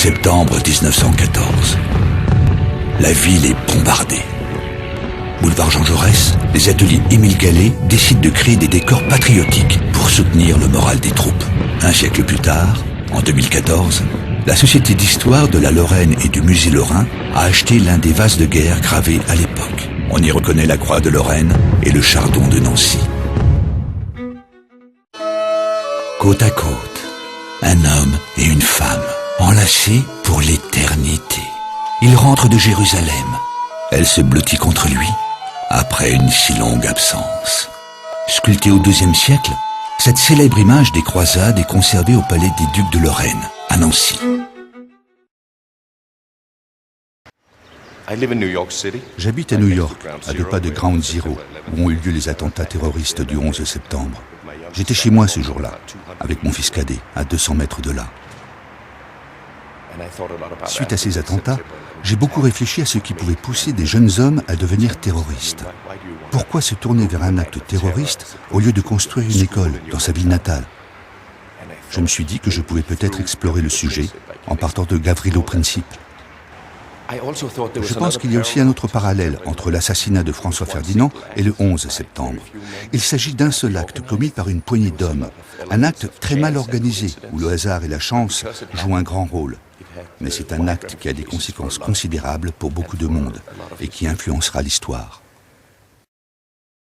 Septembre 1914. La ville est bombardée. Boulevard Jean Jaurès, les ateliers Émile Gallet décident de créer des décors patriotiques pour soutenir le moral des troupes. Un siècle plus tard, en 2014, la Société d'histoire de la Lorraine et du Musée Lorrain a acheté l'un des vases de guerre gravés à l'époque. On y reconnaît la croix de Lorraine et le chardon de Nancy. Côte à côte, un homme et une femme, enlacés pour l'éternité. Ils rentrent de Jérusalem. Elle se blottit contre lui, après une si longue absence. Sculptée au XIIe siècle, cette célèbre image des croisades est conservée au palais des Ducs de Lorraine, à Nancy. J'habite à New York, à 2 pas de Ground Zero, où ont eu lieu les attentats terroristes du 11 septembre. J'étais chez moi ce jour-là, avec mon fils cadet, à 200 mètres de là. Suite à ces attentats, j'ai beaucoup réfléchi à ce qui pouvait pousser des jeunes hommes à devenir terroristes. Pourquoi se tourner vers un acte terroriste au lieu de construire une école dans sa ville natale? Je me suis dit que je pouvais peut-être explorer le sujet en partant de Gavrilo Princip. Je pense qu'il y a aussi un autre parallèle entre l'assassinat de François Ferdinand et le 11 septembre. Il s'agit d'un seul acte commis par une poignée d'hommes. Un acte très mal organisé, où le hasard et la chance jouent un grand rôle. Mais c'est un acte qui a des conséquences considérables pour beaucoup de monde et qui influencera l'histoire.